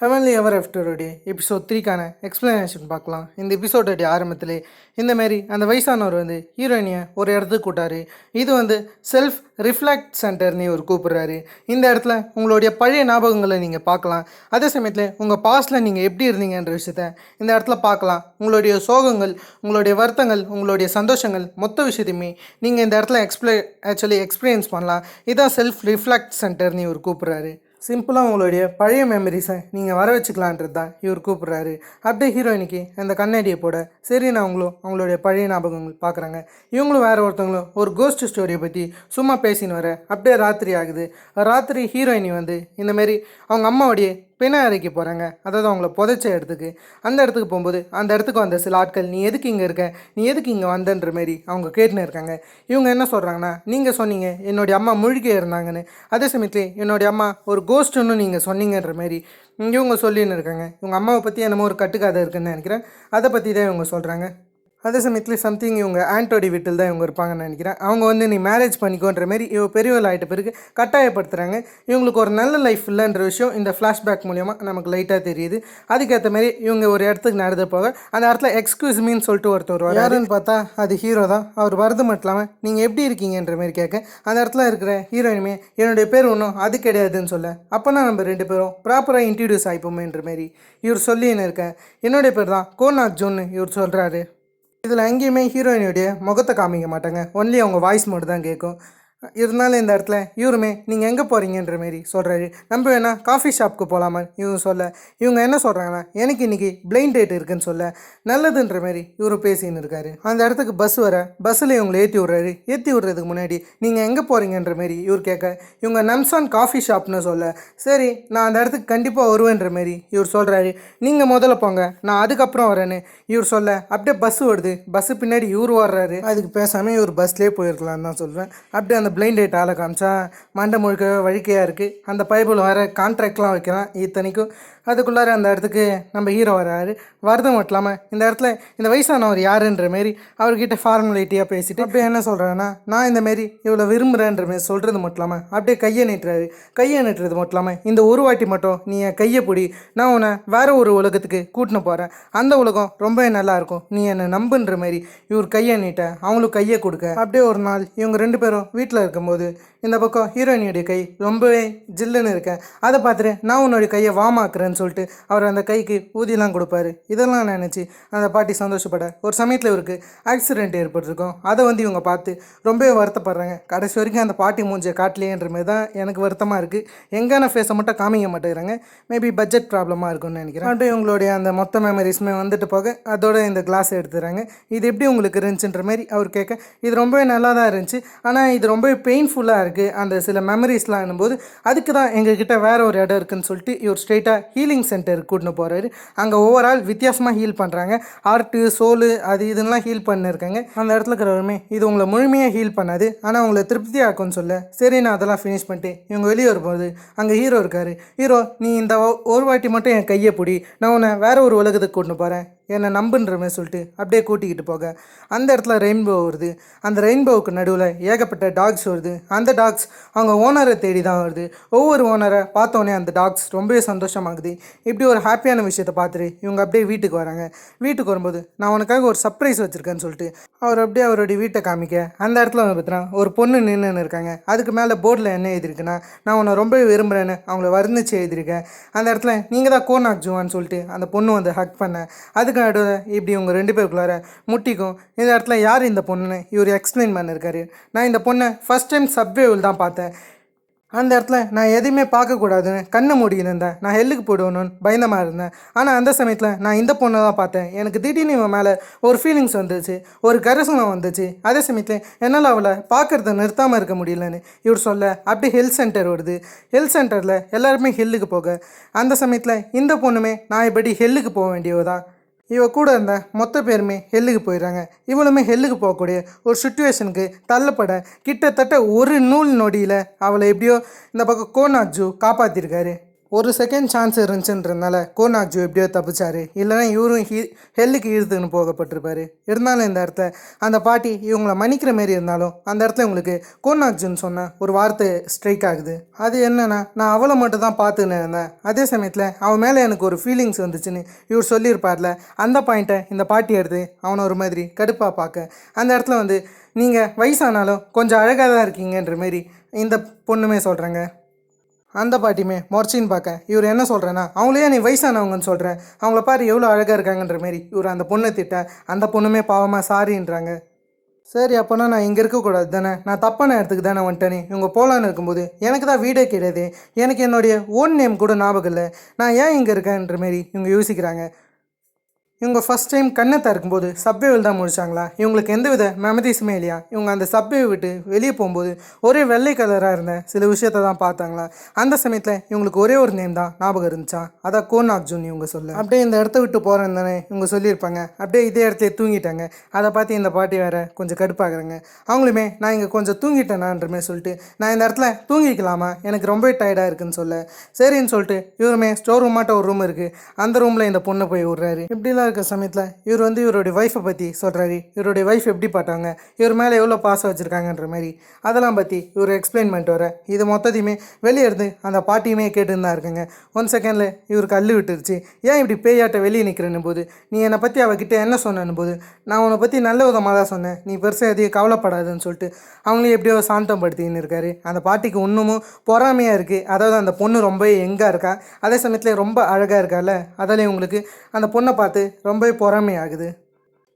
Heavenly எவர் ஆஃப்டருடைய episode 3க்கான explanation பார்க்கலாம். இந்த எபிசோடைய ஆரம்பத்திலே இந்தமாரி அந்த வயசானவர் ஹீரோயினியை ஒரு இடத்துக்கு கூட்டாரு. இது செல்ஃப் ரிஃப்ளெக்ட் சென்டர்னு ஒரு கூப்பிட்றாரு. இந்த இடத்துல உங்களுடைய பழைய ஞாபகங்களை நீங்கள் பார்க்கலாம். அதே சமயத்தில் உங்கள் பாஸ்ட்டில் நீங்கள் எப்படி இருந்தீங்கன்ற விஷயத்த இந்த இடத்துல பார்க்கலாம். உங்களுடைய சோகங்கள், உங்களுடைய வருத்தங்கள், உங்களுடைய சந்தோஷங்கள் மொத்த விஷயத்தையுமே நீங்கள் இந்த இடத்துல எக்ஸ்பீரியன்ஸ் பண்ணலாம். இதான் செல்ஃப் ரிஃப்ளெக்ட் சென்டர்னு ஒரு கூப்பிட்றாரு. சிம்பிளாக உங்களுடைய பழைய மெமரிஸை நீங்கள் வர வச்சுக்கலான்றது தான் இவர் கூப்பிட்றாரு. அப்படியே ஹீரோயினிக்கு அந்த கண்ணாடியை போட சரி நான் அவங்களுடைய பழைய ஞாபகங்கள் பார்க்குறாங்க. இவங்களும் வேறு ஒருத்தவங்களும் ஒரு கோஸ்ட் ஸ்டோரியை பற்றி சும்மா பேசின்னு வர அப்படியே ராத்திரி ஆகுது. ராத்திரி ஹீரோயினி இந்தமாரி அவங்க அம்மாவுடைய பிண அறைக்கு போகிறாங்க. அதாவது அவங்கள புதைச்ச இடத்துக்கு. அந்த இடத்துக்கு போகும்போது அந்த இடத்துக்கு வந்த சில ஆட்கள் நீ எதுக்கு இங்கே இருக்க, நீ எதுக்கு இங்கே வந்தன்ற மாரி அவங்க கேட்டுன்னு இருக்காங்க. இவங்க என்ன சொல்கிறாங்கன்னா, நீங்கள் சொன்னீங்க என்னுடைய அம்மா முழுகே இருந்தாங்கன்னு, அதே சமயத்தில் என்னுடைய அம்மா ஒரு கோஸ்ட்டுன்னு நீங்கள் சொன்னீங்கன்ற மாரி இவங்க சொல்லின்னு இருக்காங்க. இவங்க அம்மாவை பற்றி என்னமோ ஒரு கட்டுக்கதை இருக்குதுன்னு நினைக்கிறேன். அதை பற்றி தான் இவங்க சொல்கிறாங்க. அதே சமயத்தில் சம்திங் இவங்க ஆண்டோடி வீட்டில் தான் இவங்க இருப்பாங்கன்னு நினைக்கிறேன். அவங்க நீ மேரேஜ் பண்ணிக்கோன்ற மாரி இவங்க பெரியவள் ஆகிட்ட பிறகு கட்டாயப்படுத்துகிறாங்க. இவங்களுக்கு ஒரு நல்ல லைஃப் இல்லைன்ற விஷயம் இந்த ஃப்ளாஷ்பேக் மூலிமா நமக்கு லைட்டாக தெரியுது. அதுக்கேற்ற மாரி இவங்க ஒரு இடத்துக்கு நடந்து போக அந்த இடத்துல எக்ஸ்கியூஸ் மீன்னு சொல்லிட்டு ஒருத்தர் யாருன்னு பார்த்தா அது ஹீரோ தான். அவர் வரது மட்டும் இல்லாமல் நீங்கள் எப்படி இருக்கீங்கன்ற மாரி கேட்க அந்த இடத்துல இருக்கிற ஹீரோயினுமே என்னுடைய பேர் ஒன்றும் அது கிடையாதுன்னு சொல்ல, அப்போனா நம்ம ரெண்டு பேரும் ப்ராப்பராக இன்ட்ரடியூஸ் ஆகிப்போமேன்ற மாரி இவர் சொல்லின்னு இருக்கேன். என்னுடைய பேர் தான் கோனாக் ஜோன்னு இவர் சொல்கிறாரு. இதில் எங்கேயுமே ஹீரோயினுடைய முகத்தை காமிக்க மாட்டாங்க, ஒன்லி அவங்க வாய்ஸ் மட்டும் தான் கேட்கும். இருந்தாலும் இந்த இடத்துல இவருமே நீங்கள் எங்கே போகிறீங்கன்ற மாரி சொல்கிறாரு. நம்ம வேணா காஃபி ஷாப்புக்கு போகலாமா இவங்க சொல்ல, இவங்க என்ன சொல்கிறாங்கன்னா எனக்கு இன்றைக்கி பிளைண்ட் டேட் இருக்குதுன்னு சொல்ல நல்லதுன்ற மாரி இவர் பேசின்னு இருக்காரு. அந்த இடத்துக்கு பஸ் வர பஸ்ஸில் இவங்களை ஏற்றி விட்றாரு. ஏற்றி விட்றதுக்கு முன்னாடி நீங்கள் எங்கே போகிறீங்கன்ற மாரி இவர் கேட்க இவங்க நம்சான் காஃபி ஷாப்னு சொல்ல சரி நான் அந்த இடத்துக்கு கண்டிப்பாக வருவேன்ற மாரி இவர் சொல்கிறாரு. நீங்கள் முதல்ல போங்க நான் அதுக்கப்புறம் வரேன்னு இவர் சொல்ல அப்படியே பஸ்ஸு வருது. பஸ்ஸு பின்னாடி இவர் வர்றாரு. அதுக்கு பேசாமல் இவர் பஸ்லேயே போயிருக்கலான்னு தான் சொல்வேன். அப்படியே அந்த பிளைண்ட் டேட் ஆளை காமிச்சா மண்டை முழுக்க வழிக்கையாக இருக்குது. அந்த பைபிள் வர கான்ட்ராக்ட்லாம் வைக்கிறான். இத்தனைக்கும் அதுக்குள்ளார அந்த இடத்துக்கு நம்ம ஹீரோ வராரு. வரது மட்டும் இல்லாமல் இந்த இடத்துல இந்த வயசானவர் யாருன்ற மாரி அவர்கிட்ட ஃபார்மாலிட்டியாக பேசிட்டு அப்படியே என்ன சொல்கிறாங்கன்னா நான் இந்தமாரி இவ்வளோ விரும்புகிறேன்ற மாரி சொல்கிறது மட்டும் இல்லாமல் அப்படியே கையை நீட்டுறாரு. கையை நீட்டுறது மட்டும் இல்லாமல் இந்த ஒரு வாட்டி மட்டும் நீ என் கையை பிடி, நான் உன்னை வேற ஒரு உலகத்துக்கு கூட்டின்னு போகிறேன், அந்த உலகம் ரொம்பவே நல்லாயிருக்கும், நீ என்னை நம்புன்ற மாதிரி இவர் கையை நீட்ட அவங்களுக்கு கையை கொடுக்க அப்படியே ஒரு நாள் இவங்க ரெண்டு பேரும் வீட்டில் இருக்கும்போது இந்த பக்கம் ஹீரோயினுடைய கை ரொம்பவே ஜில்லுன்னு இருக்கேன். அதை பார்த்துட்டு நான் உன்னுடைய கையை வாமாக்குறேன்னு சொல்லிட்டு அவர் அந்த கைக்கு ஊதியெல்லாம் கொடுப்பாரு. இதெல்லாம் நினச்சி அந்த பாட்டி சந்தோஷப்பட ஒரு சமயத்தில் இவருக்கு ஆக்சிடென்ட் ஏற்பட்டிருக்கும். அதை இவங்க பார்த்து ரொம்பவே வருத்தப்படுறாங்க. கடைசி வரைக்கும் அந்த பாட்டி மூஞ்சியை காட்டலையேன்ற மாதிரி தான் எனக்கு வருத்தமாக இருக்குது. எங்கான ஃபேஸை மட்டும் காமிக்க மாட்டேங்கிறாங்க. மேபி பட்ஜெட் ப்ராப்ளமாக இருக்கும்னு நினைக்கிறேன். அப்படியே இவங்களுடைய அந்த மொத்த மெமரிஸுமே வந்துட்டு போக அதோட இந்த கிளாஸ் எடுத்துறாங்க. இது எப்படி உங்களுக்கு இருந்துச்சுன்ற மாதிரி அவர் கேட்க இது ரொம்பவே நல்லா தான் இருந்துச்சு, ஆனால் இது ரொம்பவே பெயின்ஃபுல்லாக இருக்குது அந்த சில மெமரிஸ்லாம் என்னும்போது அதுக்கு தான் எங்ககிட்ட வேறு ஒரு இடம் இருக்குதுன்னு சொல்லிட்டு இவர் ஸ்ட்ரெயிட்டாக ஹீலிங் சென்டருக்கு கூட்டின்னு போகிறாரு. அங்கே ஓவரால் வித்தியாசமாக ஹீல் பண்ணுறாங்க. ஆர்ட்டு சோலு அது இதெல்லாம் ஹீல் பண்ணியிருக்காங்க. அந்த இடத்துல இருக்கிறவருமே இது உங்களை முழுமையாக ஹீல் பண்ணாது, ஆனால் உங்களை திருப்தியாக்கும்னு சொல்ல சரி நான் அதெல்லாம் ஃபினிஷ் பண்ணிட்டு இவங்க வெளியே வரும்போது அங்கே ஹீரோ இருக்கார். ஹீரோ நீ இந்த ஒரு வாட்டி மட்டும் என் கையை பிடி, நான் உன்னை வேறு ஒரு உலகத்துக்கு கூட்டின்னு போகிறேன், என்னை நம்புன்ற மாதிரி சொல்லிட்டு அப்படியே கூட்டிக்கிட்டு போக அந்த இடத்துல ரெயின்போ வருது. அந்த ரெயின்போவுக்கு நடுவில் ஏகப்பட்ட டாக்ஸ் வருது. அந்த டாக்ஸ் அவங்க ஓனரை தேடி தான் வருது. ஒவ்வொரு ஓனரை பார்த்தோன்னே அந்த டாக்ஸ் ரொம்பவே சந்தோஷமாகுது. இப்படி ஒரு ஹாப்பியான விஷயத்தை பார்த்துட்டு இவங்க அப்படியே வீட்டுக்கு வராங்க. வீட்டுக்கு வரும்போது நான் உனக்காக ஒரு சர்ப்ரைஸ் வச்சுருக்கேன்னு சொல்லிட்டு அவர் அப்படியே அவருடைய வீட்டை காமிக்க அந்த இடத்துல பார்த்தீங்கன்னா ஒரு பொண்ணு நின்றுன்னு இருக்காங்க. அதுக்கு மேலே போர்டில் என்ன எழுதியிருக்குன்னா நான் உன்னை ரொம்பவே விரும்புகிறேன்னு அவங்கள வர்ணிச்சு எழுதியிருக்கேன். அந்த இடத்துல நீங்கள் தான் கோனாக் ஜுவான்னு சொல்லிட்டு அந்த பொண்ணு ஹக் பண்ண அதுக்கு நடுவில் இப்படி இவங்க ரெண்டு பேருக்குள்ளார முட்டிக்கும். இந்த இடத்துல யார் இந்த பொண்ணுன்னு இவர் எக்ஸ்பிளைன் பண்ணியிருக்காரு. நான் இந்த பொண்ணை ஃபஸ்ட் டைம் சப்வேவில் தான் பார்த்தேன். அந்த இடத்துல நான் எதையுமே பார்க்கக்கூடாதுன்னு கண்ணை மூடின்னு இருந்தேன். நான் ஹெல்லுக்கு போயிடுவேணுன்னு பயந்தமாக இருந்தேன். ஆனால் அந்த சமயத்தில் நான் இந்த பொண்ணை தான் பார்த்தேன். எனக்கு திடீர்னு இவன் மேலே ஒரு ஃபீலிங்ஸ் வந்துச்சு, ஒரு கரிசனம் வந்துச்சு. அதே சமயத்தில் என்னால் அவளை பார்க்குறத நிறுத்தாமல் இருக்க முடியலன்னு இவர் சொல்ல அப்படி ஹெல்த் சென்டர் வருது. ஹெல்த் சென்டரில் எல்லாருமே ஹெல்லுக்கு போக அந்த சமயத்தில் இந்த பொண்ணுமே நான் இப்படி ஹெல்லுக்கு போக வேண்டியவதான். இவ கூட இருந்த மொத்த பேருமே ஹெல்லுக்கு போயிடுறாங்க. இவளுமே ஹெல்லுக்கு போகக்கூடிய ஒரு சுச்சுவேஷனுக்கு தள்ளப்பட கிட்டத்தட்ட ஒரு நூல் நொடியில் அவளை எப்படியோ இந்த பக்கம் கோனாக் ஜூ காப்பாற்றிருக்காரு. ஒரு செகண்ட் சான்ஸ் இருந்துச்சுன்றதுனால கோனாக்ஜு எப்படியோ தப்பிச்சாரு, இல்லைனா இவரும் ஹெல்லுக்கு இழுத்துன்னு போகப்பட்டிருப்பாரு. இருந்தாலும் இந்த இடத்துல அந்த பாட்டி இவங்கள மன்னிக்கிற மாரி இருந்தாலும் அந்த இடத்துல இவங்களுக்கு கோனாக்ஜுன்னு சொன்ன ஒரு வார்த்தை ஸ்ட்ரைக் ஆகுது. அது என்னன்னா, நான் அவளை மட்டும் தான் பார்த்துன்னு இருந்தேன், அதே சமயத்தில் அவன் மேலே எனக்கு ஒரு ஃபீலிங்ஸ் வந்துச்சுன்னு இவர் சொல்லியிருப்பார்ல. அந்த பாயிண்ட்டை இந்த பாட்டி எடுத்து அவனை ஒரு மாதிரி கடுப்பாக பார்க்க அந்த இடத்துல வந்து நீங்கள் வயசானாலும் கொஞ்சம் அழகாக தான் இருக்கீங்கன்ற மாரி இந்த பொண்ணுமே சொல்கிறாங்க. அந்த பாட்டியுமே மொர்ச்சின்னு பார்க்க இவர் என்ன சொல்கிறேன்னா, அவங்களே நீ வயசானவங்கன்னு சொல்கிறேன், அவங்கள பாரு எவ்வளோ அழகாக இருக்காங்கன்ற மாரி இவர் அந்த பொண்ணை திட்ட அந்த பொண்ணுமே பாவமாக சாரின்றாங்க. சரி அப்போனா நான் இங்கே இருக்கக்கூடாது தானே, நான் தப்பான இடத்துக்கு தானே வந்துட்டேனே, இவங்க போகலான்னு இருக்கும்போது எனக்கு தான் வீடே கிடையாது, எனக்கு என்னுடைய ஓன் நேம் கூட ஞாபகம் இல்லை, நான் ஏன் இங்கே இருக்கேன்ற மாரி இவங்க யோசிக்கிறாங்க. இவங்க ஃபஸ்ட் டைம் கண்ணை திறக்கும்போது சப்வேவில் தான் முடிச்சாங்களா, இவங்களுக்கு எந்தவித மெமரிஸுமே இல்லையா, இவங்க அந்த சப்வே விட்டு வெளியே போகும்போது ஒரே வெள்ளை கலராக இருந்த சில விஷயத்தை தான் பார்த்தாங்களா. அந்த சமயத்தில் இவங்களுக்கு ஒரே ஒரு நேம் தான் ஞாபகம் இருந்துச்சா, அதான் கோனாக்ஜுன் இவங்க சொல்ல. அப்படியே இந்த இடத்த விட்டு போகிறேன்னு தானே இவங்க சொல்லியிருப்பாங்க, அப்படியே இதே இடத்துல தூங்கிட்டாங்க. அதை பார்த்து இந்த பாட்டி வேறு கொஞ்சம் கடுப்பாகிறாங்க. அவங்களுமே நான் இங்கே கொஞ்சம் தூங்கிட்டேனான்றமே சொல்லிட்டு, நான் இந்த இடத்துல தூங்கிக்கலாமா, எனக்கு ரொம்பவே டயர்டாக இருக்குன்னு சொல்ல சரின்னு சொல்லிட்டு இவருமே ஸ்டோர் ரூமாட்ட ஒரு ரூம் இருக்குது, அந்த ரூமில் இந்த பொண்ணை போய் விட்றாரு. இப்படிலாம் இருக்க சமயத்தில் இவர் வந்து இவருடைய ஒய்ஃபை பற்றி சொல்கிறாரு. இவருடைய ஒய்ஃப் எப்படி பார்த்தாங்க, இவர் மேலே எவ்வளோ பாசம் வச்சுருக்காங்கன்ற மாதிரி அதெல்லாம் பற்றி இவர் எக்ஸ்பிளைன் பண்ணிட்டு வர இது மொத்தத்தையுமே வெளியே இருந்து அந்த பாட்டியுமே கேட்டுன்னு தான் இருக்குங்க. 1 செகண்டில் இவருக்கு அள்ளு விட்டுருச்சு. ஏன் இப்படி பேயாட்ட வெளியே நிற்கிறேன்னு போது, நீ என்னை பற்றி அவகிட்ட என்ன சொன்னேன்னு போது, நான் உன்னை பற்றி நல்ல விதமாக தான் சொன்னேன், நீ பெருசாக எதையும் கவலைப்படாதுன்னு சொல்லிட்டு அவங்களையும் எப்படியோ சாந்தம் படுத்தின்னு இருக்காரு. அந்த பாட்டிக்கு இன்னமும் பொறாமையாக இருக்குது. அதாவது அந்த பொண்ணு ரொம்ப எங்காக இருக்கா, அதே சமயத்தில் ரொம்ப அழகாக இருக்கால, அதில் உங்களுக்கு அந்த பொண்ணை பார்த்து ரொம்பவே பொறாமையாகுது.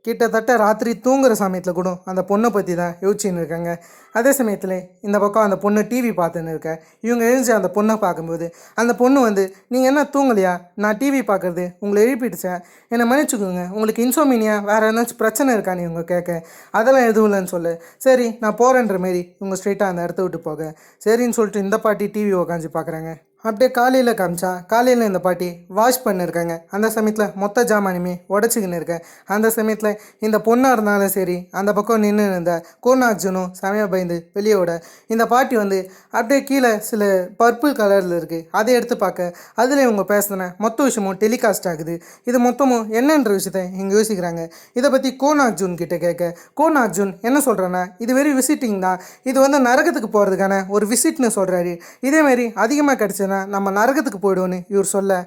கிட்டத்தட்ட ராத்திரி தூங்குகிற சமயத்தில் கூட அந்த பொண்ணை பற்றி தான் யோசிச்சுன்னு இருக்காங்க. அதே சமயத்தில் இந்த பக்கம் அந்த பொண்ணு டிவி பார்த்துன்னு இருக்க இவங்க எழுந்து அந்த பொண்ணை பார்க்கும்போது அந்த பொண்ணு வந்து, நீங்கள் என்ன தூங்கலையா, நான் டிவி பார்க்குறது உங்களை எழுப்பிடுச்சேன், என்னை மன்னிச்சுக்கோங்க, உங்களுக்கு இன்சோமினியா வேறு ஏதாச்சும் பிரச்சனை இருக்கான்னு இவங்க கேட்க அதெல்லாம் எதுவும் இல்லைன்னு சொல்லு. சரி நான் போகிறேன்ற மாரி இவங்க ஸ்ட்ரெயிட்டாக அந்த இடத்த விட்டு போக சரின்னு சொல்லிட்டு இந்த பாட்டி டிவி உக்காந்து பார்க்குறாங்க. அப்படியே காலையில் காமிச்சா காலையில் இந்த பாட்டி வாஷ் பண்ணியிருக்காங்க. அந்த சமயத்தில் மொத்த ஜாமானுமே உடச்சிக்கின்னு இருக்கேன். அந்த சமயத்தில் இந்த பொண்ணாக இருந்தாலும் சரி அந்த பக்கம் நின்று இருந்த கோனாக்ஜுனும் செமையாக பயந்து வெளியே விட இந்த பாட்டி வந்து அப்படியே கீழே சில பர்பிள் கலரில் இருக்குது, அதை எடுத்து பார்க்க அதில் இவங்க பேசுன மொத்த விஷயமும் டெலிகாஸ்ட் ஆகுது. இது மொத்தமும் என்னன்ற விஷயத்தை இங்கே யோசிக்கிறாங்க. இதை பற்றி கோனாக்ஜுன் கிட்டே கேட்க கோனாக்ஜுன் என்ன சொல்கிறேன்னா, இது வெறும் விசிட்டிங் தான், இது வந்து நரகத்துக்கு போகிறதுக்கான ஒரு விசிட்னு சொல்கிறாரு, இதேமாரி அதிகமாக கிடச்சி நம்ம நரகத்துக்கு போய்டுவோன்னு இவர் சொல்ல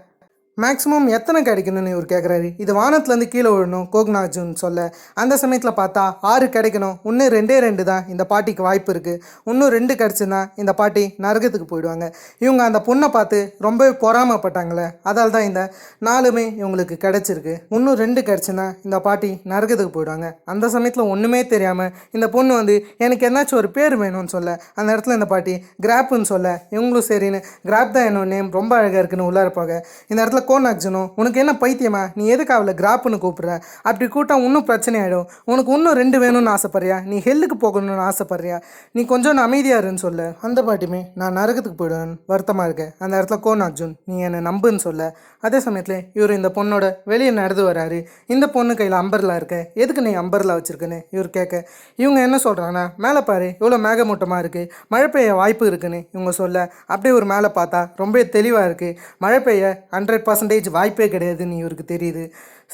மேக்ஸிமம் எத்தனை கிடைக்கணும்னு இவர் கேட்குறாரு. இது வானத்துலேருந்து கீழே விழணும் கோக்னாக்ஜுன் சொல்ல அந்த சமயத்தில் பார்த்தா 6 கிடைக்கணும், இன்னும் 2 தான் இந்த பாட்டிக்கு வாய்ப்பு இருக்குது, இன்னும் 2 கிடச்சுன்னா இந்த பாட்டி நரகத்துக்கு போயிடுவாங்க. இவங்க அந்த பொண்ணை பார்த்து ரொம்பவே பொறாமப்பட்டாங்களே, அதால் தான் இந்த 4மே இவங்களுக்கு கிடச்சிருக்கு. இன்னும் 2 கிடச்சுன்னா இந்த பாட்டி நரகத்துக்கு போயிடுவாங்க. அந்த சமயத்தில் ஒன்றுமே தெரியாமல் இந்த பொண்ணு வந்து எனக்கு என்னாச்சும் ஒரு பேர் வேணும்னு சொல்ல அந்த இடத்துல இந்த பாட்டி கிராப்புன்னு சொல்ல இவங்களும் சரின்னு கிராப் தான் என்னோட நேம், ரொம்ப அழகாக இருக்குன்னு உள்ளார போக இந்த இடத்துல கோனாக்ஜுனும், உனக்கு என்ன பைத்தியமா, நீ எதுக்கு அவளை கிராப்புன்னு கூப்பிட்ற, அப்படி கூட்டம் இன்னும் பிரச்சனை ஆகிடும், உனக்கு இன்னும் 2 வேணும்னு ஆசைப்பட்றியா, நீ ஹெல்லுக்கு போகணும்னு ஆசைப்பட்றியா, நீ கொஞ்சம் அமைதியாக இருன்னு சொல்ல அந்த பாட்டியுமே நான் நரகத்துக்கு போயிடுவேன் வருத்தமாக இருக்கேன். அந்த இடத்துல கோனாக்ஜுன் நீ என்னை நம்புன்னு சொல்ல அதே சமயத்தில் இவர் இந்த பொண்ணோட வெளியே நடந்து வராரு. இந்த பொண்ணு கையில் அம்பர்லா இருக்க, எதுக்கு நீ அம்பர்லா வச்சுருக்குன்னு இவர் கேட்க இவங்க என்ன சொல்கிறாங்கன்னா, மேலே பாரு எவ்வளோ மேகமூட்டமாக இருக்குது, மழை பெய்ய வாய்ப்பு இருக்குன்னு இவங்க சொல்ல அப்படியே ஒரு மேலே பார்த்தா ரொம்ப தெளிவாக இருக்குது, மழை பெய்ய 100% வாய்ப்பே கிடையாதுன்னு இவருக்கு தெரியுது.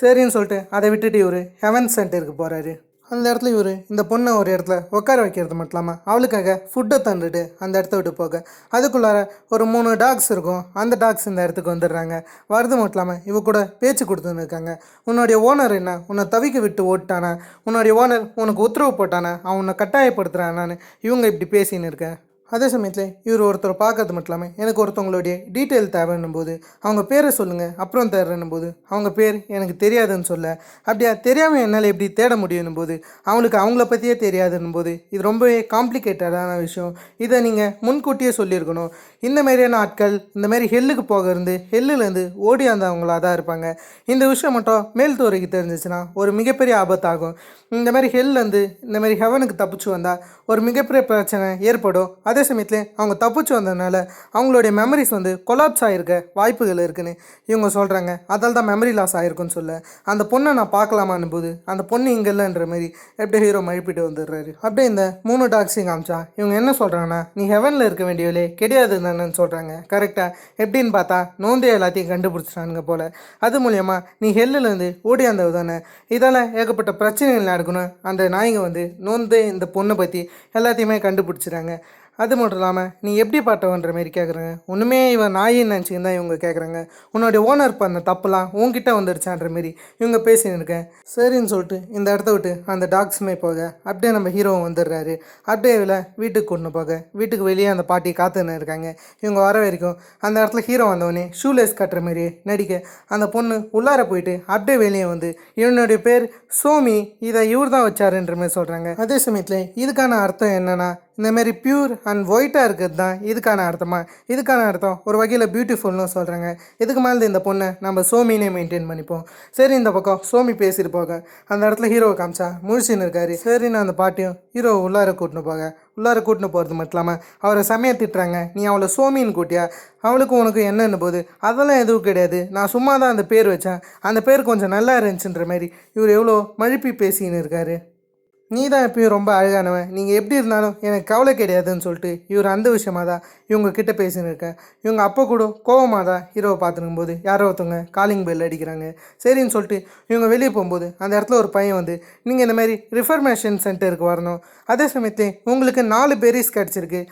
சரின்னு சொல்லிட்டு அதை விட்டுட்டு இவர் ஹெவன் சென்டருக்கு போகிறாரு. அந்த இடத்துல இவர் இந்த பொண்ணை ஒரு இடத்துல உட்கார வைக்கிறது மட்டும் இல்லாமல் அவளுக்காக ஃபுட்டை தந்துட்டு அந்த இடத்த விட்டு போக அதுக்குள்ளார ஒரு 3 டாக்ஸ் இருக்கும். அந்த டாக்ஸ் இந்த இடத்துக்கு வந்துடுறாங்க. வரது மட்டும் இல்லாமல் இவ கூட பேச்சு கொடுத்துன்னு இருக்காங்க. உன்னுடைய ஓனர் என்ன உன்னை தவிக்க விட்டு ஓட்டானா, உன்னுடைய ஓனர் உனக்கு உத்தரவு போட்டானா, அவன் உன்னை கட்டாயப்படுத்துகிறானான்னு இவங்க இப்படி பேசின்னு இருக்கேன். அதே சமயத்தில் இவர் ஒருத்தர் பார்க்கறது மட்டும் இல்லாமல் எனக்கு ஒருத்தவங்களுடைய டீட்டெயில் தேவைன்னும் போது அவங்க பேரை சொல்லுங்கள் அப்புறம் தேடுறன்னும் போது அவங்க பேர் எனக்கு தெரியாதுன்னு சொல்ல, அப்படியா தெரியாமல் என்னால் எப்படி தேட முடியும் போது அவங்களுக்கு அவங்கள பற்றியே தெரியாதுன்னும் போது இது ரொம்பவே காம்ப்ளிகேட்டடான விஷயம், இதை நீங்கள் முன்கூட்டியே சொல்லியிருக்கணும். இந்த மாதிரியான ஆட்கள் இந்த மாதிரி ஹெல்லுக்கு போகிறது ஹெல்லுலேருந்து ஓடி வந்தவங்களாக தான் இருப்பாங்க. இந்த விஷயம் மட்டும் மேல்துறைக்கு தெரிஞ்சிச்சுன்னா ஒரு மிகப்பெரிய ஆபத்தாகும். இந்த மாதிரி ஹெல்லேருந்து இந்த மாதிரி ஹெவனுக்கு தப்பிச்சு வந்தால் ஒரு மிகப்பெரிய பிரச்சனை ஏற்படும். அதே அதே சமயத்தில் அவங்க தப்பிச்சு வந்ததுனால அவங்களுடைய மெமரிஸ் வந்து கொலாப்ஸ் ஆகிருக்க வாய்ப்புகள் இருக்குன்னு இவங்க சொல்கிறாங்க. அதால் தான் மெமரி லாஸ் ஆகிருக்குன்னு சொல்ல அந்த பொண்ணை நான் பார்க்கலாமான்னு போது அந்த பொண்ணு இங்கே இல்லைன்ற மாதிரி எப்படி ஹீரோ மழுப்பிட்டு வந்துடுறாரு. அப்படியே இந்த 3 டாக்ஸையும் காமிச்சா இவங்க என்ன சொல்கிறாங்கன்னா, நீ ஹெவனில் இருக்க வேண்டியவளே கிடையாது தானேன்னு சொல்கிறாங்க. கரெக்டாக எப்படின்னு பார்த்தா நோந்தே எல்லாத்தையும் கண்டுபிடிச்சிட்டானுங்க போல். அது மூலயமா நீ ஹெல்லுலேருந்து ஓடியாந்தது தானே, இதால் ஏகப்பட்ட பிரச்சனைகள் நடக்கணும். அந்த நாய்ங்க வந்து நோந்தே இந்த பொண்ணை பற்றி எல்லாத்தையுமே கண்டுபிடிச்சிட்டாங்க. அது மட்டும் இல்லாமல் நீ எப்படி பாட்டவன்ற மாரி கேட்குறாங்க. ஒன்றுமே இவன் நாயின்னு நினச்சின்னு தான் இவங்க கேட்குறாங்க. உன்னுடைய ஓனர் பண்ண தப்புலாம் உன்கிட்ட வந்துடுச்சான்ற மாரி இவங்க பேசின்னு இருக்கேன். சரின்னு சொல்லிட்டு இந்த இடத்த விட்டு அந்த டாக்ஸுமே போக அப்படியே நம்ம ஹீரோவும் வந்துடுறாரு. அப்படியே இவளை வீட்டுக்கு கொண்டு போக வீட்டுக்கு வெளியே அந்த பாட்டி காத்துன்னு இருக்காங்க. இவங்க வர வரைக்கும் அந்த இடத்துல ஹீரோ வந்தவொடனே ஷூலேஸ் கட்டுற மாரி நடிக்க அந்த பொண்ணு உள்ளார போயிட்டு அப்படியே வெளியே வந்து இவனுடைய பேர் சோமி, இதை இவர் தான் வச்சாருன்ற மாதிரி சொல்கிறாங்க. அதே சமயத்தில் இதுக்கான அர்த்தம் என்னென்னா, இந்தமாரி பியூர் அண்ட் ஒயிட்டாக இருக்கிறது தான் இதுக்கான அர்த்தம் ஒரு வகையில் பியூட்டிஃபுல்னு சொல்கிறாங்க. இதுக்கு மேலே இந்த பொண்ணை நம்ம சோமினே மெயின்டைன் பண்ணிப்போம். சரி, இந்த பக்கம் சோமி பேசிட்டு போக அந்த இடத்துல ஹீரோவை காமிச்சா முழிச்சின்னு இருக்காரு. சரின்னு அந்த பாட்டியும் ஹீரோவை உள்ளார கூட்டின்னு போகிறது மட்டும் இல்லாமல் அவரை செமையாக திட்டுறாங்க. நீ அவளை சோமின்னு கூட்டியா, அவளுக்கு உனக்கு என்னன்னு போது அதெல்லாம் எதுவும் கிடையாது, நான் சும்மா தான் அந்த பேர் வச்சேன், அந்த பேர் கொஞ்சம் நல்லா இருந்துச்சுன்ற மாதிரி இவர் எவ்வளோ மழுப்பி பேசின்னு இருக்காரு. நீ தான் எப்பயும் ரொம்ப அழகானவன், நீங்கள் எப்படி இருந்தாலும் எனக்கு கவலை கிடையாதுன்னு சொல்லிட்டு இவர் அந்த விஷயமாக தான் இவங்க கிட்ட பேசின்னு இருக்கேன். இவங்க அப்போ கூட கோவமாக தான் ஹீரோவை பார்த்துருக்கும் போது யாரோ ஒருத்தவங்க காலிங் பெல் அடிக்கிறாங்க. சரின்னு சொல்லிட்டு இவங்க வெளியே போகும்போது அந்த இடத்துல ஒரு பையன் வந்து, நீங்கள் இந்த மாதிரி ரிஃபர்மேஷன் சென்டருக்கு வரணும், அதே சமயத்தில் உங்களுக்கு 4 பெரிஸ் கிடச்சிருக்கு,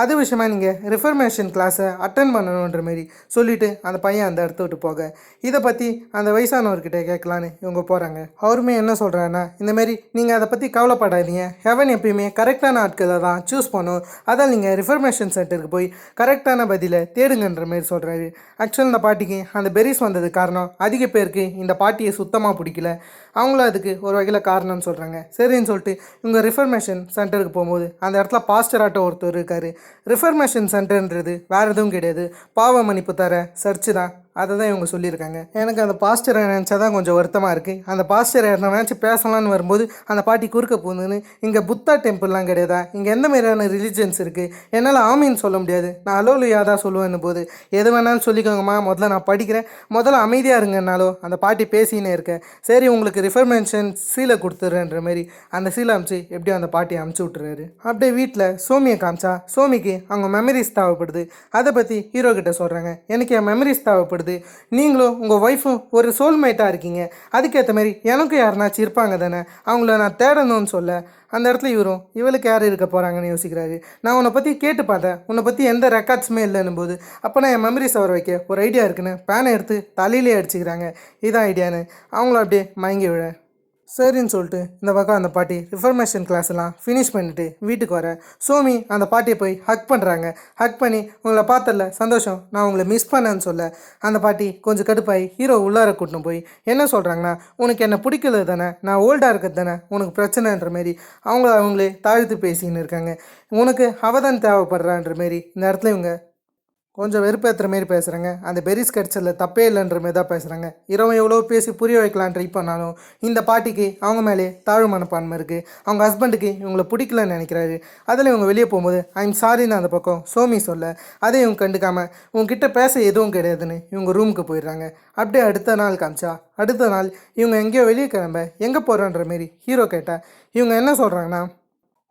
அது விஷயமா நீங்கள் ரிஃபர்மேஷன் கிளாஸை அட்டன் பண்ணணுன்ற மாதிரி சொல்லிவிட்டு அந்த பையன் அந்த இடத்த விட்டு போக இதை பற்றி அந்த வயசானவர்கிட்ட கேட்கலான்னு இவங்க போகிறாங்க. அவருமே என்ன சொல்கிறாருன்னா, இந்தமாரி நீங்கள் அதை பற்றி கவலைப்படாதீங்க, ஹெவன் எப்பயுமே கரெக்டான ஆட்களை தான் சூஸ் பண்ணும், அதால் நீங்கள் ரிஃபர்மேஷன் சென்டருக்கு போய் கரெக்டான பதிலை தேடுங்கன்ற மாதிரி சொல்கிறாரு. ஆக்சுவல் இந்த பாட்டிக்கு அந்த பெரிஸ் வந்தது காரணம் அதிக பேருக்கு இந்த பாட்டியை சுத்தமாக பிடிக்கல, அவங்களும் அதுக்கு ஒரு வகையில் காரணம்னு சொல்கிறாங்க. சரின்னு சொல்லிட்டு இவங்க ரிஃபர்மேஷன் சென்டருக்கு போகும்போது அந்த இடத்துல பாஸ்டராட்ட ஒருத்தர் இருக்கார். ரிஃபர்மேஷன் சென்டர்ன்றது வேறு எதுவும் கிடையாது, பாவ மன்னிப்பு தர சர்ச்சு தான், அதை தான் இவங்க சொல்லியிருக்காங்க. எனக்கு அந்த பாஸ்டரை நினச்சா தான் கொஞ்சம் வருத்தமாக இருக்குது. அந்த பாஸ்டரை நினச்சி பேசலான்னு வரும்போது அந்த பாட்டி குறுக்க போகுதுன்னு, இங்கே புத்தா டெம்பிள்லாம் கிடையாதா, இங்கே எந்த மாதிரியான ரிலிஜன்ஸ் இருக்குது, என்னால் ஆமின்னு சொல்ல முடியாது, நான் அலோலுயா தான் சொல்லுவேன்னு போது, எது வேணாலும் சொல்லிக்கோங்கம்மா, முதல்ல நான் படிக்கிறேன், முதல்ல அமைதியாக இருங்கன்னாலோ அந்த பாட்டி பேசினே இருக்கேன். சரி, உங்களுக்கு ரிஃபர்மேஷன் சீலை கொடுத்துட்றேன்ற மாதிரி அந்த சீலை அமிச்சு எப்படியோ அந்த பாட்டியை அமுச்சு விட்டுறாரு. அப்படியே வீட்டில் சோமியை காமிச்சா சோமிக்கு அவங்க மெமரிஸ் தேவைப்படுது. அதை பற்றி ஹீரோ கிட்ட சொல்கிறாங்க. எனக்கு என் மெமரிஸ் தேவைப்படுது, நீங்களும் உங்கள் ஒய்ஃபும் ஒரு சோல்மேட்டாக இருக்கீங்க, அதுக்கேற்ற மாதிரி எனக்கும் யாருனாச்சும் இருப்பாங்க தானே, அவங்கள நான் தேடணும்னு சொல்ல அந்த இடத்துல இவளுக்கு யார் இருக்க போகிறாங்கன்னு யோசிக்கிறாரு. நான் உன்னை பற்றி கேட்டு பார்த்தேன், உன்னை பற்றி எந்த ரெக்கார்ட்ஸுமே இல்லைன்னும் போது அப்போ நான் என் மெமரிஸ் வர வைக்க ஒரு ஐடியா இருக்குன்னு பேனை எடுத்து தலையிலே அடிச்சுக்கிறாங்க. இதான் ஐடியான்னு அவங்கள அப்படியே மயங்கி விழ. சரின்னு சொல்லிட்டு இந்த பக்கம் அந்த பாட்டி ரிஃபர்மேஷன் கிளாஸ் எல்லாம் ஃபினிஷ் பண்ணிவிட்டு வீட்டுக்கு வர சோமி அந்த பாட்டியை போய் ஹக் பண்ணுறாங்க. ஹக் பண்ணி உங்களை பார்த்தல சந்தோஷம், நான் உங்களை மிஸ் பண்ணேன்னு சொல்ல அந்த பாட்டி கொஞ்சம் கடுப்பாகி ஹீரோ உள்ளார கூட்டின்னு போய் என்ன சொல்கிறாங்கன்னா, உனக்கு என்ன பிடிக்கல தானே, நான் ஓல்டாக இருக்கிறது தானே உனக்கு பிரச்சனைன்ற மாரி அவங்களே தாழ்த்து பேசின்னு இருக்காங்க. உனக்கு அவதான் தேவைப்படுறான்ற மாரி இந்த இடத்துல இவங்க கொஞ்சம் வெறுப்பேற்றுற மாரி பேசுகிறாங்க. அந்த பெரிஸ் கிடச்சதில் தப்பே இல்லைன்ற மாரி தான் பேசுகிறாங்க. இரவு எவ்வளோ பேசி புரிய வைக்கலாம் ட்ரை பண்ணாலும் இந்த பாட்டிக்கு அவங்க மேலே தாழ்வு மனப்பான்மை இருக்குது. அவங்க ஹஸ்பண்டுக்கு இவங்களை பிடிக்கலன்னு நினைக்கிறாரு. அதில் இவங்க வெளியே போகும்போது ஐம் சாரின்னு அந்த பக்கம் சோமி சொல்ல அதை இவங்க கண்டுக்காமல் உங்ககிட்ட பேச எதுவும் கிடையாதுன்னு இவங்க ரூமுக்கு போயிடுறாங்க. அப்படியே அடுத்த நாள் காமிச்சா அடுத்த நாள் இவங்க எங்கேயோ வெளியே கிளம்ப எங்கே போகிறோன்ற மாரி ஹீரோ கேட்டால் இவங்க என்ன சொல்கிறாங்கன்னா,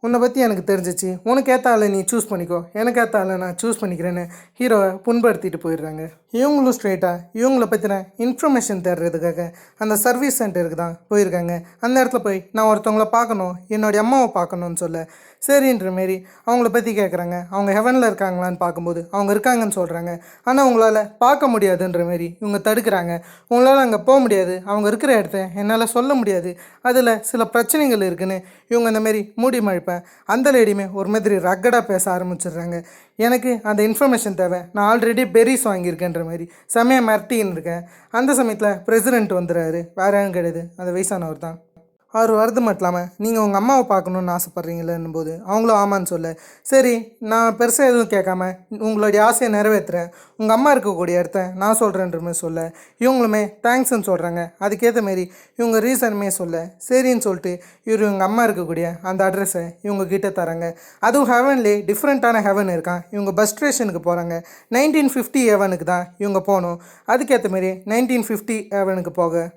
உன்னை பற்றி எனக்கு தெரிஞ்சிச்சு, உனக்கு ஏற்றால நீ சூஸ் பண்ணிக்கோ, எனக்கு ஏற்றால நான் சூஸ் பண்ணிக்கிறேன்னு ஹீரோவை புண்படுத்திட்டு போயிடுறாங்க. இவங்களும் ஸ்ட்ரெயிட்டாக இவங்கள பற்றின இன்ஃபர்மேஷன் தேடுறதுக்காக அந்த சர்வீஸ் சென்டருக்கு தான் போயிருக்காங்க. அந்த இடத்துல போய் நான் ஒருத்தவங்கள பார்க்கணும், என்னுடைய அம்மாவை பார்க்கணுன்னு சொல்ல சரின்ற மாரி அவங்கள பற்றி கேட்குறாங்க. அவங்க ஹெவனில் இருக்காங்களான்னு பார்க்கும்போது அவங்க இருக்காங்கன்னு சொல்கிறாங்க. ஆனால் உங்களால் பார்க்க முடியாதுன்ற மாரி இவங்க தடுக்கிறாங்க. உங்களால் அங்கே போக முடியாது, அவங்க இருக்கிற இடத்த என்னால் சொல்ல முடியாது, அதில் சில பிரச்சனைகள் இருக்குன்னு இவங்க இந்த மாரி மூடி மழிப்பேன். அந்த லேடியுமே ஒரு மாதிரி ரக்கடாக பேச ஆரம்பிச்சிடுறாங்க. எனக்கு அந்த இன்ஃபர்மேஷன் தேவை, நான் ஆல்ரெடி பெரிஸ் வாங்கியிருக்கேன்ற மாதிரி செம்மையாக மிரட்டின்னு இருக்கேன். அந்த சமயத்தில் பிரசிடெண்ட் வந்துடுறாரு, வேறு யாரும் கிடையாது, அந்த வயசானவர் தான். அவர் வரது மட்டும் இல்லாமல் நீங்கள் உங்கள் அம்மாவை பார்க்கணுன்னு ஆசைப்பட்றீங்களேன்னும் போது அவங்களும் ஆமான்னு சொல்ல, சரி நான் பெருசாக எதுவும் கேட்காம உங்களுடைய ஆசையை நிறைவேற்றுறேன், உங்கள் அம்மா இருக்கக்கூடிய இடத்த நான் சொல்கிறேன்ற மாதிரி சொல்ல, இவங்களுமே தேங்க்ஸ்ன்னு சொல்கிறாங்க. அதுக்கேற்ற மாரி இவங்க ரீசனுமே சொல்ல, சரின்னு சொல்லிட்டு இவங்க அம்மா இருக்கக்கூடிய அந்த அட்ரஸை இவங்க கிட்டே தராங்க. அதுவும் ஹெவன்லேயே டிஃப்ரெண்ட்டான ஹெவன் இருக்கான். இவங்க பஸ் ஸ்டேஷனுக்கு போகிறாங்க. 1950 ஹெவனுக்கு தான் இவங்க போகணும். அதுக்கேற்ற மாரி 1950 ஹெவனுக்கு போக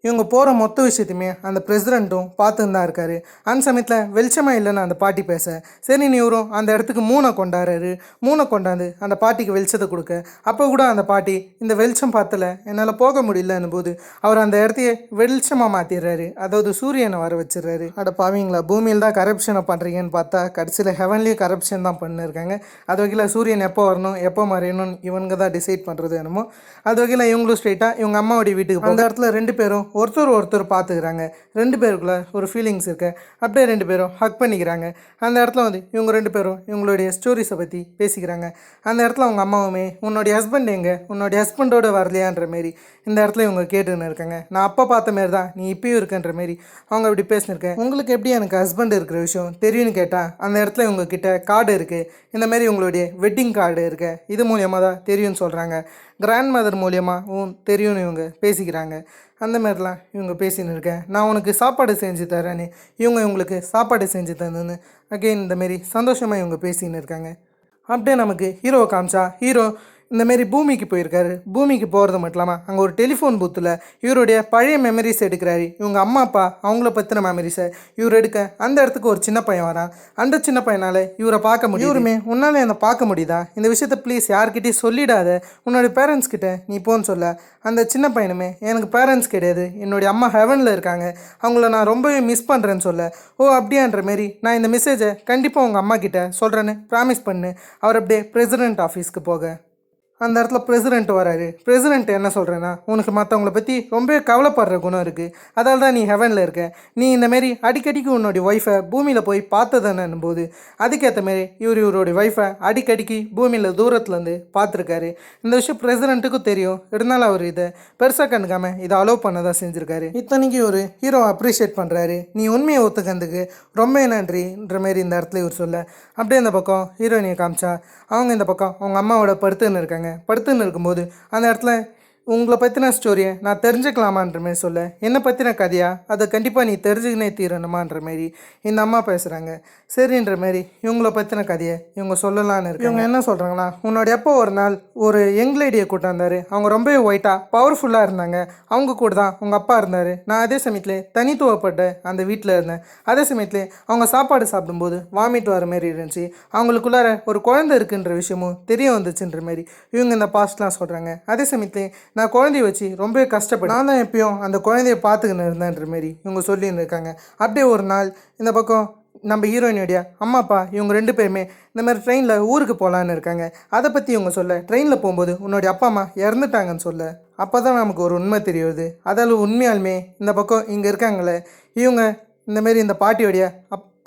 இவங்க போகிற மொத்த விஷயத்தையுமே அந்த பிரசிடெண்ட்டும் பார்த்துன்னு தான் இருக்காரு. அந்த சமயத்தில் வெளிச்சமாக இல்லைன்னு அந்த பாட்டி பேச, சரி இவரும் அந்த இடத்துக்கு மூணை கொண்டாடுறாரு. மூணை கொண்டாந்து அந்த பாட்டிக்கு வெளிச்சத்தை கொடுக்க, அப்போ கூட அந்த பாட்டி இந்த வெளிச்சம் பார்த்தல என்னால் போக முடியலன்னும் போது அவர் அந்த இடத்தையே வெளிச்சமாக மாற்றிடுறாரு. அதாவது சூரியனை வர வச்சிடுறாரு. அட பாவீங்களா, பூமியில் தான் கரப்ஷனை பண்ணுறீங்கன்னு பார்த்தா கடைசியில் ஹெவன்லேயும் கரப்ஷன் தான் பண்ணியிருக்காங்க. அது வகையில் சூரியன் எப்போ வரணும் எப்போ மறையணும்னு இவங்க தான் டிசைட் பண்ணுறது என்னமோ. அது வகையில் இவங்களும் ஸ்ட்ரெயிட்டாக இவங்க அம்மாவுடைய வீட்டுக்கு அந்த இடத்துல ரெண்டு பேரும் ஒருத்தர் பார்த்துக்கிறாங்க. ரெண்டு பேருக்குள்ள ஒரு ஃபீலிங்ஸ் இருக்கு. அப்படியே ரெண்டு பேரும் ஹக் பண்ணிக்கிறாங்க. அந்த இடத்துல வந்து இவங்க ரெண்டு பேரும் இவங்களுடைய ஸ்டோரிஸை பற்றி பேசிக்கிறாங்க. அந்த இடத்துல அவங்க அம்மாவுமே உன்னுடைய ஹஸ்பண்ட் எங்கே, உன்னுடைய ஹஸ்பண்டோட வரலையான்ற மாரி இந்த இடத்துல இவங்க கேட்டுன்னு இருக்காங்க. நான் அப்போ பார்த்த மாரி தான் நீ இப்பயும் இருக்குன்ற மாரி அவங்க அப்படி பேசினிருக்கேன். உங்களுக்கு எப்படி எனக்கு ஹஸ்பண்ட் இருக்கிற விஷயம் தெரியும்னு கேட்டால் அந்த இடத்துல இவங்க கிட்ட கார்டு இருக்குது. இந்த மாதிரி உங்களுடைய வெட்டிங் கார்டு இருக்குது, இது மூலியமாக தான் தெரியும்னு சொல்கிறாங்க. கிராண்ட் மதர் மூலியமாகவும் தெரியும்னு இவங்க பேசிக்கிறாங்க. அந்த மாதிரிலாம் இவங்க பேசின்னு இருக்கேன். நான் உனக்கு சாப்பாடு செஞ்சு தரேன்னு இவங்களுக்கு சாப்பாடு செஞ்சு தந்தேன்னு அகெயின் இந்தமாரி சந்தோஷமாக இவங்க பேசின்னு இருக்காங்க. அப்படியே நமக்கு ஹீரோவை காமிச்சா ஹீரோ இந்தமாரி பூமிக்கு போயிருக்காரு. பூமிக்கு போகிறது மட்டும் இல்லாமல் அங்கே ஒரு டெலிஃபோன் பூத்தில் இவருடைய பழைய மெமரிஸ் எடுக்கிறாரு. இவங்க அம்மா அப்பா அவங்கள பற்றின மெமரிஸை இவர் எடுக்க அந்த இடத்துக்கு ஒரு சின்ன பையன் வரான். அந்த சின்ன பையனால் இவரை பார்க்க முடியும். இவருமே உன்னால் என்னை பார்க்க முடியுதா, இந்த விஷயத்த ப்ளீஸ் யார்கிட்டையும் சொல்லிடாத, உன்னோடைய பேரண்ட்ஸ் கிட்ட நீ போன்னு சொல்ல. அந்த சின்ன பையனுமே எனக்கு பேரண்ட்ஸ் கிடையாது, என்னுடைய அம்மா ஹெவனில் இருக்காங்க, அவங்கள நான் ரொம்பவே மிஸ் பண்ணுறேன்னு சொல்ல, ஓ அப்படியான்ற மாரி நான் இந்த மெசேஜை கண்டிப்பாக உங்கள் அம்மா கிட்ட சொல்கிறேன்னு ப்ராமிஸ் பண்ணு. அவர் அப்படியே பிரசிடென்ட் ஆஃபீஸ்க்கு போக அந்த இடத்துல பிரசிடென்ட் வராரு. பிரசிடென்ட் என்ன சொல்கிறேன்னா, உனக்கு மற்றவங்கள பற்றி ரொம்ப கவலைப்படுற குணம் இருக்குது, அதால் தான் நீ ஹெவனில் இருக்க. நீ இந்தமாரி அடிக்கடிக்கு உன்னுடைய ஒய்ஃபை பூமியில் போய் பார்த்ததானும் போது அதுக்கேற்ற மாரி இவருடைய ஒய்ஃபை அடிக்கடிக்கு பூமியில் தூரத்துலேருந்து பார்த்துருக்காரு. இந்த விஷயம் பிரசிடென்ட்டுக்கும் தெரியும். இருந்தாலும் அவர் இதை பெருசாக கண்டுக்காமல் இதை அலோவ் பண்ண தான் செஞ்சுருக்காரு. இத்தனைக்கு ஒரு ஹீரோ அப்ரிஷியேட் பண்ணுறாரு. நீ உண்மையை ஒத்துக்கிறதுக்கு ரொம்ப நன்றின்ற மாரி இந்த இடத்துல இவர் சொல்ல, அப்படியே இந்த பக்கம் ஹீரோயினியை காமிச்சா அவங்க இந்த பக்கம் அவங்க அம்மாவோட படுத்துன்னு இருக்காங்க. படுத்துன்னு இருக்கும்போது அந்த இடத்துல உங்களை பற்றின ஸ்டோரியை நான் தெரிஞ்சுக்கலாமான்ற மாரி சொல்ல, என்னை பற்றின கதையா, அதை கண்டிப்பாக நீ தெரிஞ்சுக்கினே தீரணுமான்ற மாரி இந்த அம்மா பேசுகிறாங்க. சரின்ற மாரி இவங்கள பற்றின கதையை இவங்க சொல்லலான்னு இருக்கு. இவங்க என்ன சொல்கிறாங்கன்னா, உன்னோட எப்போ ஒரு நாள் ஒரு யங் லேடியை கூட்டாந்தாரு, அவங்க ரொம்பவே ஒயிட்டாக பவர்ஃபுல்லாக இருந்தாங்க, அவங்க கூட தான் உங்கள் அப்பா இருந்தார். நான் அதே சமயத்தில் தனித்துவப்பட்ட அந்த வீட்டில் இருந்தேன். அதே சமயத்தில் அவங்க சாப்பாடு சாப்பிடும்போது வாமிட் வர மாரி இருந்துச்சு, அவங்களுக்குள்ளார ஒரு குழந்தை இருக்குன்ற விஷயமும் தெரிய வந்துச்சுன்ற மாரி இவங்க இந்த பாஸ்ட்லாம் சொல்கிறாங்க. அதே சமயத்தில் நான் குழந்தைய வச்சு ரொம்ப கஷ்டப்பட்டேன், நான் தான் எப்பயும் அந்த குழந்தைய பார்த்துக்கின்னு இருந்தேன்ற மாரி இவங்க சொல்லின்னு இருக்காங்க. அப்படியே ஒரு நாள் இந்த பக்கம் நம்ம ஹீரோயினுடைய அம்மா அப்பா இவங்க ரெண்டு பேருமே இந்த மாதிரி ட்ரெயினில் ஊருக்கு போகலான்னு இருக்காங்க. அதை பற்றி இவங்க சொல்ல, ட்ரெயினில் போகும்போது உன்னுடைய அப்பா அம்மா இறந்துட்டாங்கன்னு சொல்ல, அப்போ தான் நமக்கு ஒரு உண்மை தெரியுது. அதால் உண்மையாலுமே இந்த பக்கம் இங்கே இருக்காங்களே இவங்க இந்தமாரி இந்த பாட்டியோடைய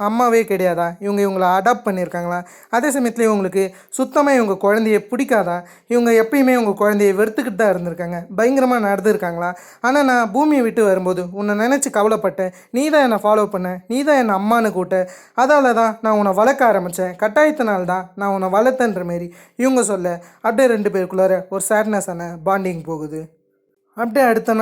அம்மாவே கிடையாதா, இவங்களை அடாப்ட் பண்ணியிருக்காங்களா. அதே சமயத்தில் இவங்களுக்கு சுத்தமாக இவங்க குழந்தைய பிடிக்காதா, இவங்க எப்பயுமே இவங்க குழந்தைய வெறுத்துக்கிட்டு தான் இருந்திருக்காங்க, பயங்கரமாக நடந்துருக்காங்களா. ஆனால் நான் பூமியை விட்டு வரும்போது உன்னை நினச்சி கவலைப்பட்டேன், நீ தான் என்னை ஃபாலோ பண்ண, நீ தான் என்னை அம்மானு கூட்ட, அதால் தான் நான் உன்னை வளர்க்க ஆரம்பித்தேன், கட்டாயத்தினால்தான் தான் நான் உன்னை வளர்த்தன்ற மாரி இவங்க சொல்ல, அப்படியே ரெண்டு பேருக்குள்ளார ஒரு சேட்னஸான பாண்டிங் போகுது. அப்படியே அடுத்த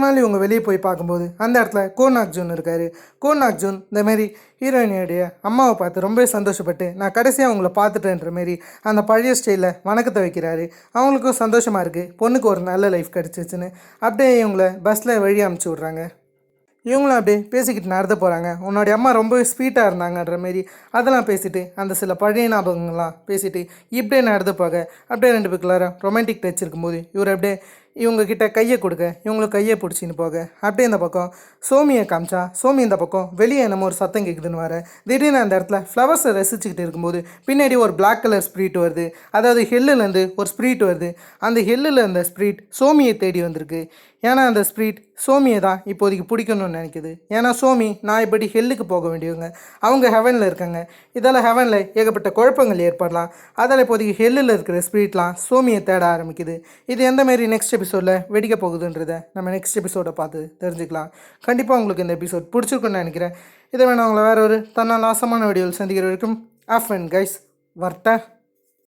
நாள் இவங்க வெளியே போய் பார்க்கும்போது அந்த இடத்துல கோ நாக்-ஜூன் இருக்கார். கோ நாக்-ஜூன் இந்தமாரி ஹீரோயினுடைய அம்மாவை பார்த்து ரொம்ப சந்தோஷப்பட்டு நான் கடைசியாக அவங்கள பார்த்துட்டேன்ற மாரி அந்த பழைய ஸ்டைலில் வணக்கத்தை வைக்கிறாரு. அவங்களுக்கும் சந்தோஷமாக இருக்குது, பொண்ணுக்கு ஒரு நல்ல லைஃப் கிடச்சிச்சுன்னு. அப்படியே இவங்கள பஸ்ஸில் வழி அமுச்சு விட்றாங்க. இவங்களும் அப்படியே பேசிக்கிட்டு நடந்து போகிறாங்க. உன்னோடைய அம்மா ரொம்ப ஸ்வீட்டாக இருந்தாங்கன்ற மாரி அதெல்லாம் பேசிவிட்டு அந்த சில பழைய ஞாபகங்கள்லாம் பேசிவிட்டு இப்படியே நடந்து போக அப்படியே ரெண்டு பேருக்குள்ளார ரொமான்டிக் டச் இருக்கும்போது இவர் அப்படியே இவங்கக்கிட்ட கையை கொடுக்க இவங்களுக்கு கையை பிடிச்சின்னு போக, அப்படியே இந்த பக்கம் சோமியை காமிச்சா சோமி இந்த பக்கம் வெளியே என்னமோ ஒரு சத்தம் கேட்குதுன்னு வர, திடீர்னு அந்த இடத்துல ஃப்ளவர்ஸை ரசிச்சுக்கிட்டு இருக்கும்போது பின்னாடி ஒரு பிளாக் கலர் ஸ்ப்ரீட் வருது. அதாவது ஹெல்லுலேருந்து ஒரு ஸ்ப்ரீட் வருது. அந்த ஹெல்லில் அந்த ஸ்ப்ரீட் சோமியை தேடி வந்திருக்கு. ஏன்னா அந்த ஸ்ப்ரீட் சோமியை தான் இப்போதைக்கு பிடிக்கணும்னு நினைக்குது. ஏன்னா சோமி நான் இப்படி ஹெல்லுக்கு போக வேண்டியவங்க, அவங்க ஹெவனில் இருக்காங்க. இதால் ஹெவனில் ஏகப்பட்ட குழப்பங்கள் ஏற்படலாம். அதில் இப்போதைக்கு ஹெல்லில் இருக்கிற ஸ்ப்ரீட்லாம் சோமியை தேட ஆரம்பிக்குது. இது எந்த மாரி நெக்ஸ்ட் எபிசோடில் வெடிக்க போகுதுன்றதை நம்ம நெக்ஸ்ட் எபிசோடை பார்த்து தெரிஞ்சுக்கலாம். கண்டிப்பாக உங்களுக்கு இந்த எபிசோட் பிடிச்சிருக்குன்னு நினைக்கிறேன். இதை வேணா உங்களை வேறு ஒரு தன்னால் ஆசமான வீடியோவில் சந்திக்கிற வரைக்கும் ஆஃப் அண்ட் கைஸ் வர்த்தேன்.